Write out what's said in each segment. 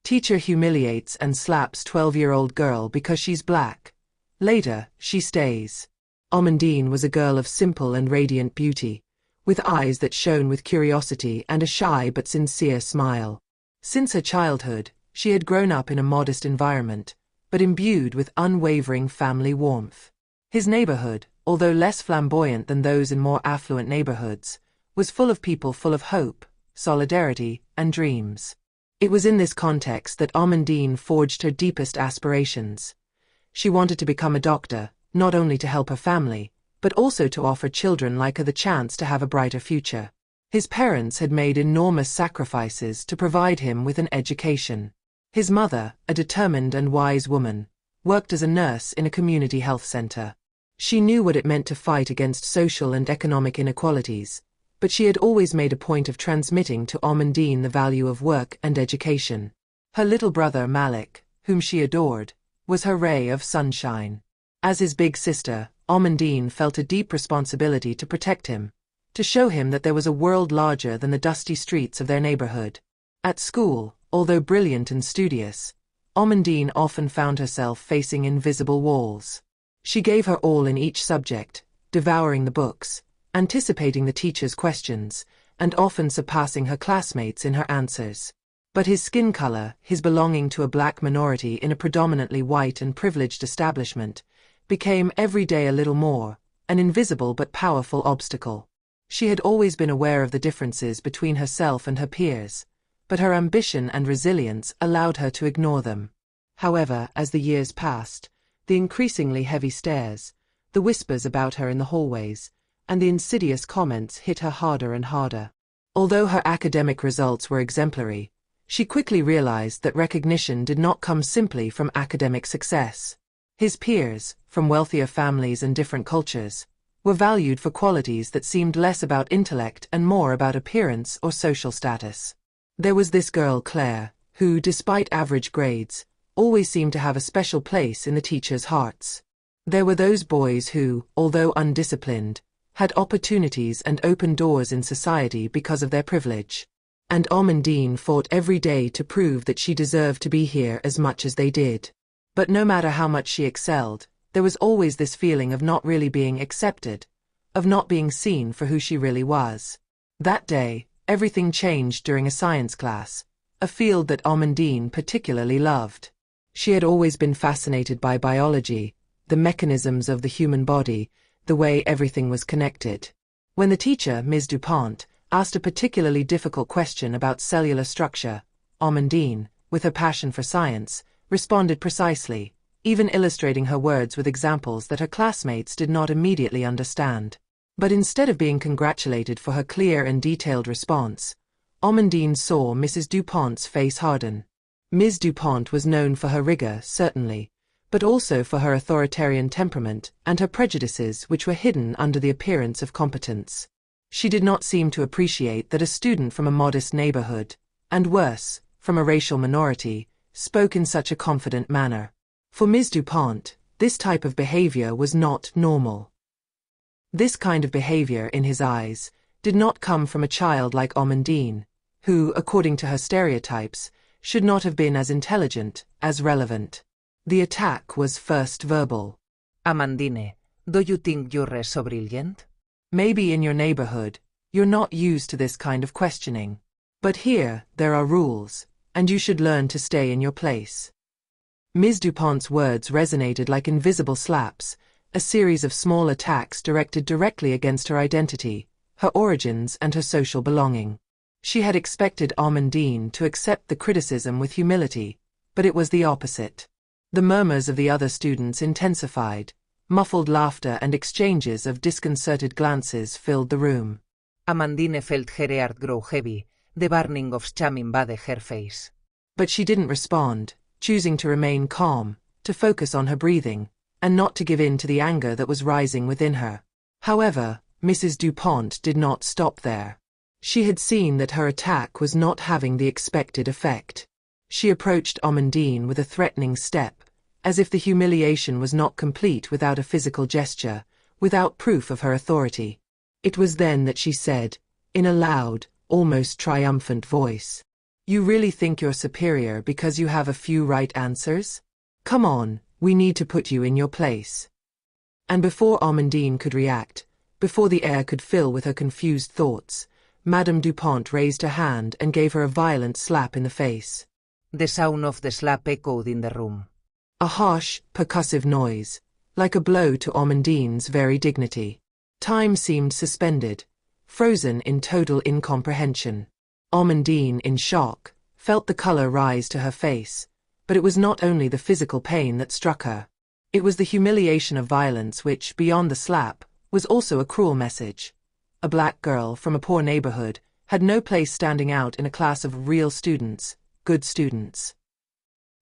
Teacher humiliates and slaps 12-year-old girl because she's black. Later, she stays. Amandine was a girl of simple and radiant beauty, with eyes that shone with curiosity and a shy but sincere smile. Since her childhood, she had grown up in a modest environment, but imbued with unwavering family warmth. His neighborhood, although less flamboyant than those in more affluent neighborhoods, was full of people full of hope, solidarity, and dreams. It was in this context that Amandine forged her deepest aspirations. She wanted to become a doctor, not only to help her family, but also to offer children like her the chance to have a brighter future. His parents had made enormous sacrifices to provide him with an education. His mother, a determined and wise woman, worked as a nurse in a community health center. She knew what it meant to fight against social and economic inequalities, but she had always made a point of transmitting to Amandine the value of work and education. Her little brother Malik, whom she adored, was her ray of sunshine. As his big sister, Amandine felt a deep responsibility to protect him, to show him that there was a world larger than the dusty streets of their neighborhood. At school, although brilliant and studious, Amandine often found herself facing invisible walls. She gave her all in each subject, devouring the books, anticipating the teacher's questions, and often surpassing her classmates in her answers. But his skin color, his belonging to a black minority in a predominantly white and privileged establishment, became every day a little more, an invisible but powerful obstacle. She had always been aware of the differences between herself and her peers, but her ambition and resilience allowed her to ignore them. However, as the years passed, the increasingly heavy stares, the whispers about her in the hallways, and the insidious comments hit her harder and harder. Although her academic results were exemplary, she quickly realized that recognition did not come simply from academic success. His peers, from wealthier families and different cultures, were valued for qualities that seemed less about intellect and more about appearance or social status. There was this girl Claire, who, despite average grades, always seemed to have a special place in the teachers' hearts. There were those boys who, although undisciplined, had opportunities and open doors in society because of their privilege. And Amandine fought every day to prove that she deserved to be here as much as they did. But no matter how much she excelled, there was always this feeling of not really being accepted, of not being seen for who she really was. That day, everything changed during a science class, a field that Amandine particularly loved. She had always been fascinated by biology, the mechanisms of the human body, the way everything was connected. When the teacher, Ms. Dupont, asked a particularly difficult question about cellular structure, Amandine, with her passion for science, responded precisely, even illustrating her words with examples that her classmates did not immediately understand. But instead of being congratulated for her clear and detailed response, Amandine saw Mrs. Dupont's face harden. Ms. Dupont was known for her rigor, certainly, but also for her authoritarian temperament and her prejudices which were hidden under the appearance of competence. She did not seem to appreciate that a student from a modest neighborhood, and worse, from a racial minority, spoke in such a confident manner. For Ms. Dupont, this type of behavior was not normal. This kind of behavior, in his eyes, did not come from a child like Amandine, who, according to her stereotypes, should not have been as intelligent, as relevant. The attack was first verbal. Amandine, do you think you're so brilliant? Maybe in your neighborhood, you're not used to this kind of questioning. But here, there are rules, and you should learn to stay in your place. Ms. Dupont's words resonated like invisible slaps, a series of small attacks directed directly against her identity, her origins and her social belonging. She had expected Amandine to accept the criticism with humility, but it was the opposite. The murmurs of the other students intensified, muffled laughter and exchanges of disconcerted glances filled the room. Amandine felt her heart grow heavy, the burning of shame invaded her face. But she didn't respond, choosing to remain calm, to focus on her breathing, and not to give in to the anger that was rising within her. However, Mrs. Dupont did not stop there. She had seen that her attack was not having the expected effect. She approached Amandine with a threatening step, as if the humiliation was not complete without a physical gesture, without proof of her authority. It was then that she said, in a loud, almost triumphant voice, You really think you're superior because you have a few right answers? Come on, we need to put you in your place. And before Amandine could react, before the air could fill with her confused thoughts, Madame Dupont raised her hand and gave her a violent slap in the face. The sound of the slap echoed in the room. A harsh, percussive noise, like a blow to Amandine's very dignity. Time seemed suspended, frozen in total incomprehension. Amandine, in shock, felt the color rise to her face, but it was not only the physical pain that struck her. It was the humiliation of violence which, beyond the slap, was also a cruel message. A black girl from a poor neighborhood had no place standing out in a class of real students, good students.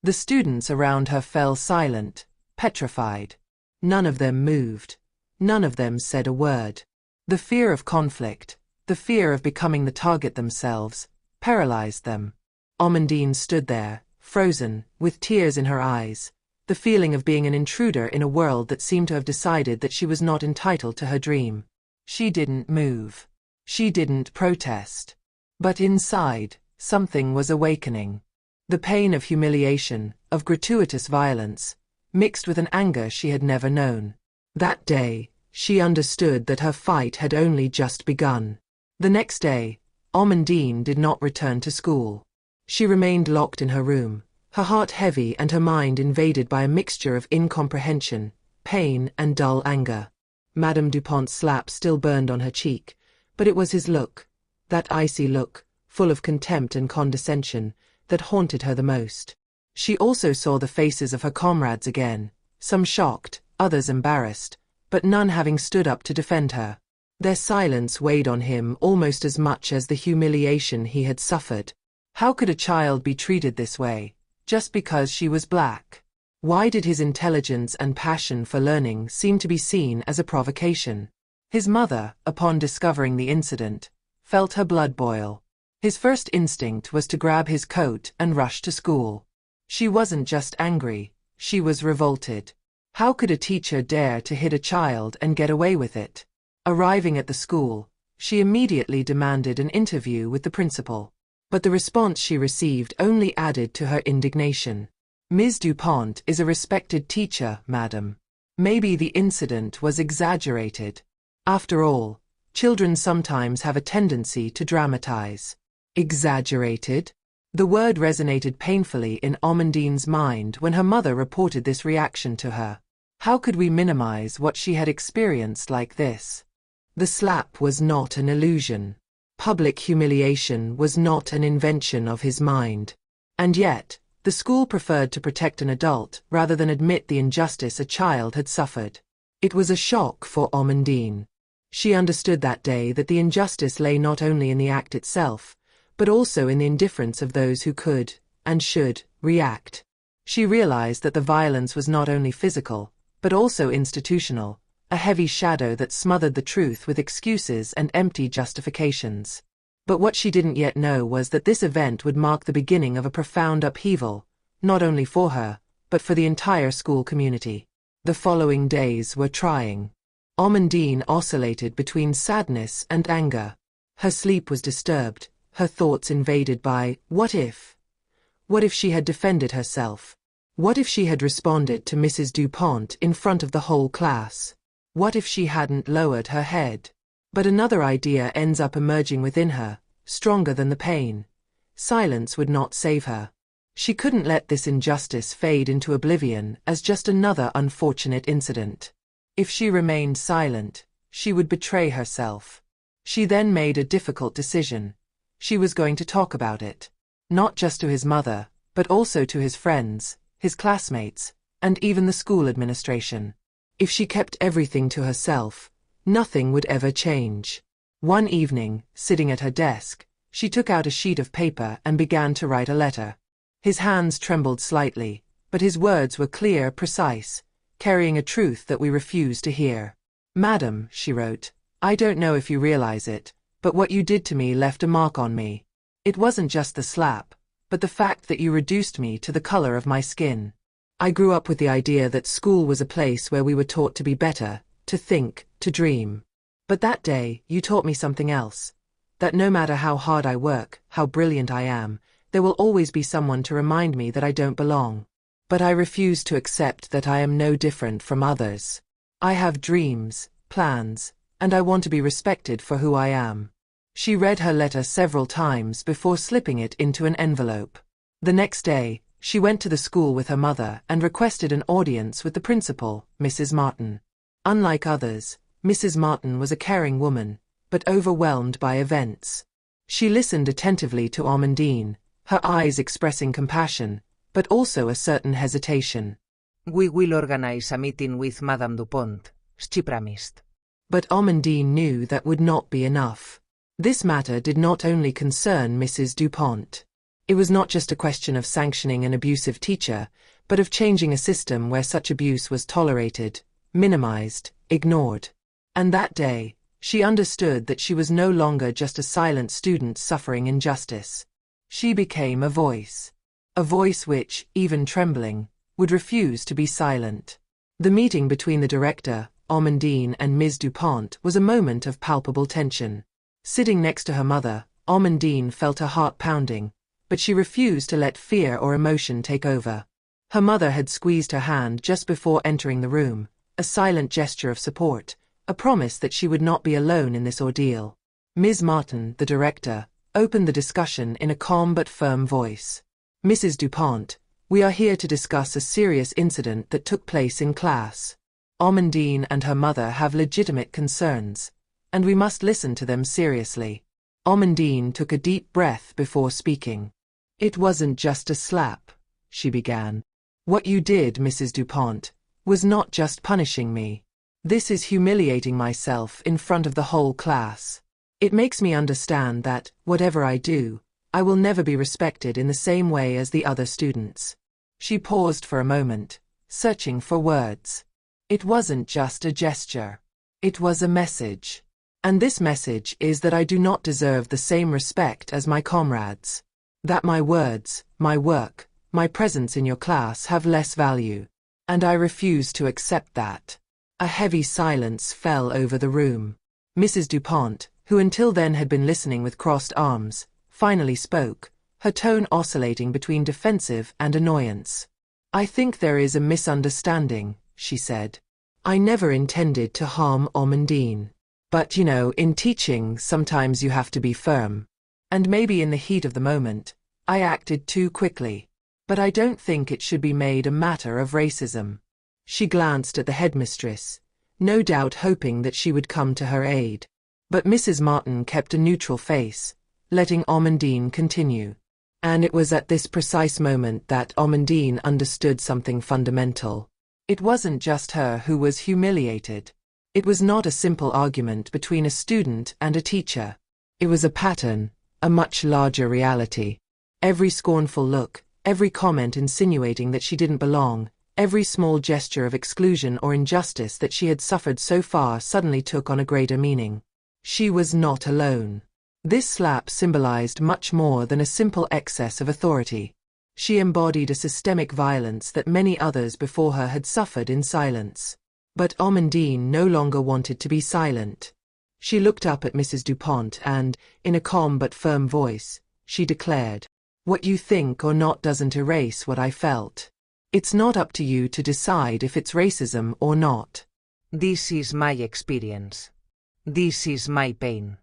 The students around her fell silent, petrified. None of them moved. None of them said a word. The fear of conflict, the fear of becoming the target themselves, paralyzed them. Amandine stood there, frozen, with tears in her eyes, the feeling of being an intruder in a world that seemed to have decided that she was not entitled to her dream. She didn't move. She didn't protest. But inside, something was awakening. The pain of humiliation, of gratuitous violence, mixed with an anger she had never known. That day, she understood that her fight had only just begun. The next day, Amandine did not return to school. She remained locked in her room, her heart heavy and her mind invaded by a mixture of incomprehension, pain, and dull anger. Madame Dupont's slap still burned on her cheek, but it was his look, that icy look, full of contempt and condescension, that haunted her the most. She also saw the faces of her comrades again, some shocked, others embarrassed, but none having stood up to defend her. Their silence weighed on him almost as much as the humiliation he had suffered. How could a child be treated this way, just because she was black? Why did his intelligence and passion for learning seem to be seen as a provocation? His mother, upon discovering the incident, felt her blood boil. His first instinct was to grab his coat and rush to school. She wasn't just angry, she was revolted. How could a teacher dare to hit a child and get away with it? Arriving at the school, she immediately demanded an interview with the principal. But the response she received only added to her indignation. Ms. Dupont is a respected teacher, madam. Maybe the incident was exaggerated. After all, children sometimes have a tendency to dramatize. Exaggerated? The word resonated painfully in Amandine's mind when her mother reported this reaction to her. How could we minimize what she had experienced like this? The slap was not an illusion. Public humiliation was not an invention of his mind. And yet, the school preferred to protect an adult rather than admit the injustice a child had suffered. It was a shock for Amandine. She understood that day that the injustice lay not only in the act itself, but also in the indifference of those who could, and should, react. She realized that the violence was not only physical, but also institutional, a heavy shadow that smothered the truth with excuses and empty justifications. But what she didn't yet know was that this event would mark the beginning of a profound upheaval, not only for her, but for the entire school community. The following days were trying. Amandine oscillated between sadness and anger. Her sleep was disturbed, her thoughts invaded by, what if? What if she had defended herself? What if she had responded to Mrs. Dupont in front of the whole class? What if she hadn't lowered her head? But another idea ends up emerging within her, stronger than the pain. Silence would not save her. She couldn't let this injustice fade into oblivion as just another unfortunate incident. If she remained silent, she would betray herself. She then made a difficult decision. She was going to talk about it. Not just to his mother, but also to his friends, his classmates, and even the school administration. If she kept everything to herself, nothing would ever change. One evening, sitting at her desk, she took out a sheet of paper and began to write a letter. His hands trembled slightly, but his words were clear, precise, carrying a truth that we refuse to hear. Madam, she wrote, I don't know if you realize it, but what you did to me left a mark on me. It wasn't just the slap, but the fact that you reduced me to the color of my skin. I grew up with the idea that school was a place where we were taught to be better, to think, to dream. But that day, you taught me something else. That no matter how hard I work, how brilliant I am, There will always be someone to remind me that I don't belong. But I refuse to accept that I am no different from others. I have dreams, plans, and I want to be respected for who I am. She read her letter several times before slipping it into an envelope. The next day, she went to the school with her mother and requested an audience with the principal, Mrs. Martin. Unlike others, Mrs. Martin was a caring woman, but overwhelmed by events. She listened attentively to Amandine, her eyes expressing compassion, but also a certain hesitation. We will organize a meeting with Madame Dupont, she promised. But Amandine knew that would not be enough. This matter did not only concern Mrs. Dupont. It was not just a question of sanctioning an abusive teacher, but of changing a system where such abuse was tolerated, minimized, ignored. And that day, she understood that she was no longer just a silent student suffering injustice. She became a voice which, even trembling, would refuse to be silent. The meeting between the director, Amandine, and Ms. Dupont was a moment of palpable tension. Sitting next to her mother, Amandine felt her heart pounding, but she refused to let fear or emotion take over. Her mother had squeezed her hand just before entering the room, a silent gesture of support, a promise that she would not be alone in this ordeal. Ms. Martin, the director, opened the discussion in a calm but firm voice. Mrs. Dupont, we are here to discuss a serious incident that took place in class. Amandine and her mother have legitimate concerns, and we must listen to them seriously. Amandine took a deep breath before speaking. It wasn't just a slap, she began. What you did, Mrs. Dupont, was not just punishing me. This is humiliating myself in front of the whole class. It makes me understand that, whatever I do, I will never be respected in the same way as the other students. She paused for a moment, searching for words. It wasn't just a gesture. It was a message. And this message is that I do not deserve the same respect as my comrades. That my words, my work, my presence in your class have less value. And I refuse to accept that. A heavy silence fell over the room. Mrs. Dupont, who until then had been listening with crossed arms, finally spoke, her tone oscillating between defensive and annoyance. I think there is a misunderstanding, she said. I never intended to harm Amandine. But in teaching, sometimes you have to be firm. And maybe in the heat of the moment, I acted too quickly. But I don't think it should be made a matter of racism. She glanced at the headmistress, no doubt hoping that she would come to her aid. But Mrs. Martin kept a neutral face, letting Amandine continue. And it was at this precise moment that Amandine understood something fundamental. It wasn't just her who was humiliated. It was not a simple argument between a student and a teacher. It was a pattern, a much larger reality. Every scornful look, every comment insinuating that she didn't belong, every small gesture of exclusion or injustice that she had suffered so far suddenly took on a greater meaning. She was not alone. This slap symbolized much more than a simple excess of authority. She embodied a systemic violence that many others before her had suffered in silence. But Amandine no longer wanted to be silent. She looked up at Mrs. Dupont and, in a calm but firm voice, she declared, "What you think or not doesn't erase what I felt. It's not up to you to decide if it's racism or not. This is my experience. This is my pain.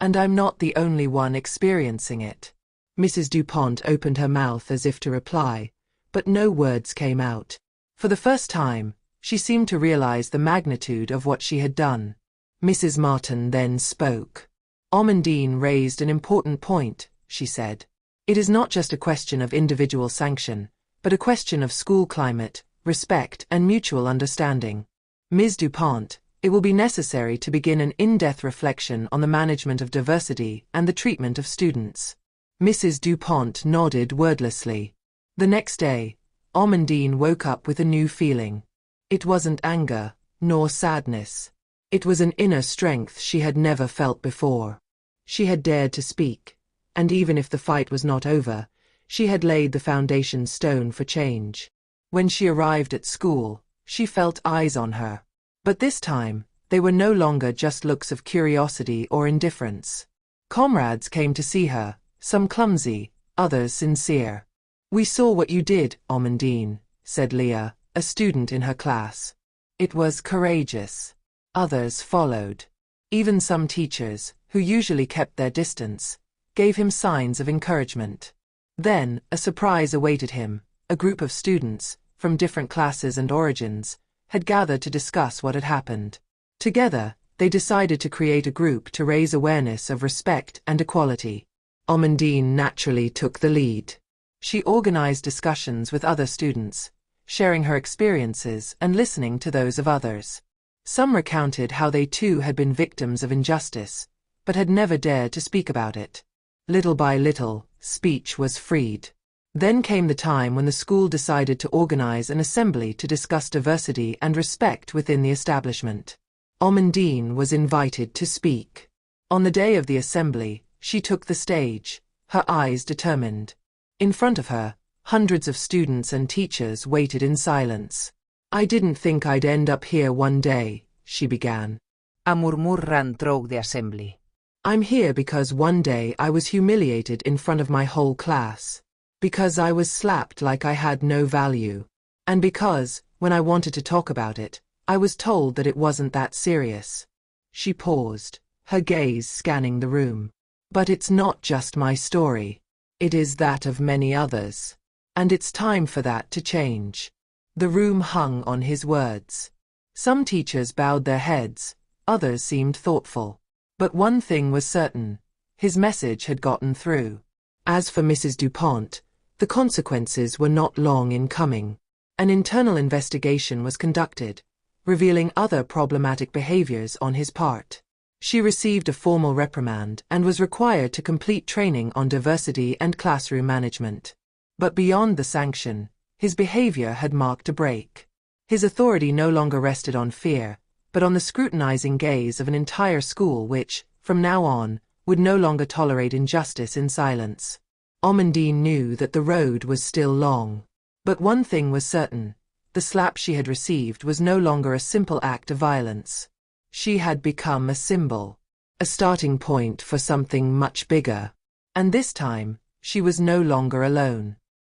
And I'm not the only one experiencing it." Mrs. Dupont opened her mouth as if to reply, but no words came out. For the first time, she seemed to realize the magnitude of what she had done. Mrs. Martin then spoke. Amandine raised an important point, she said. It is not just a question of individual sanction, but a question of school climate, respect, and mutual understanding. Ms. Dupont, it will be necessary to begin an in-depth reflection on the management of diversity and the treatment of students. Mrs. Dupont nodded wordlessly. The next day, Amandine woke up with a new feeling. It wasn't anger, nor sadness. It was an inner strength she had never felt before. She had dared to speak, and even if the fight was not over, she had laid the foundation stone for change. When she arrived at school, she felt eyes on her. But this time, they were no longer just looks of curiosity or indifference. Comrades came to see her, some clumsy, others sincere. "We saw what you did, Amandine," said Leah, a student in her class. "It was courageous." Others followed. Even some teachers, who usually kept their distance, gave him signs of encouragement. Then, a surprise awaited him. A group of students, from different classes and origins, had gathered to discuss what had happened. Together, they decided to create a group to raise awareness of respect and equality. Amandine naturally took the lead. She organized discussions with other students, sharing her experiences and listening to those of others. Some recounted how they too had been victims of injustice, but had never dared to speak about it. Little by little, speech was freed. Then came the time when the school decided to organize an assembly to discuss diversity and respect within the establishment. Amandine was invited to speak. On the day of the assembly, she took the stage, her eyes determined. In front of her, hundreds of students and teachers waited in silence. "I didn't think I'd end up here one day," she began. A murmur ran through the assembly. "I'm here because one day I was humiliated in front of my whole class. Because I was slapped like I had no value. And because, when I wanted to talk about it, I was told that it wasn't that serious." She paused, her gaze scanning the room. "But it's not just my story. It is that of many others. And it's time for that to change." The room hung on his words. Some teachers bowed their heads, others seemed thoughtful. But one thing was certain: his message had gotten through. As for Mrs. DuPont, the consequences were not long in coming. An internal investigation was conducted, revealing other problematic behaviors on his part. She received a formal reprimand and was required to complete training on diversity and classroom management. But beyond the sanction, his behavior had marked a break. His authority no longer rested on fear, but on the scrutinizing gaze of an entire school which, from now on, would no longer tolerate injustice in silence. Amandine knew that the road was still long. But one thing was certain: the slap she had received was no longer a simple act of violence. She had become a symbol, a starting point for something much bigger. And this time, she was no longer alone.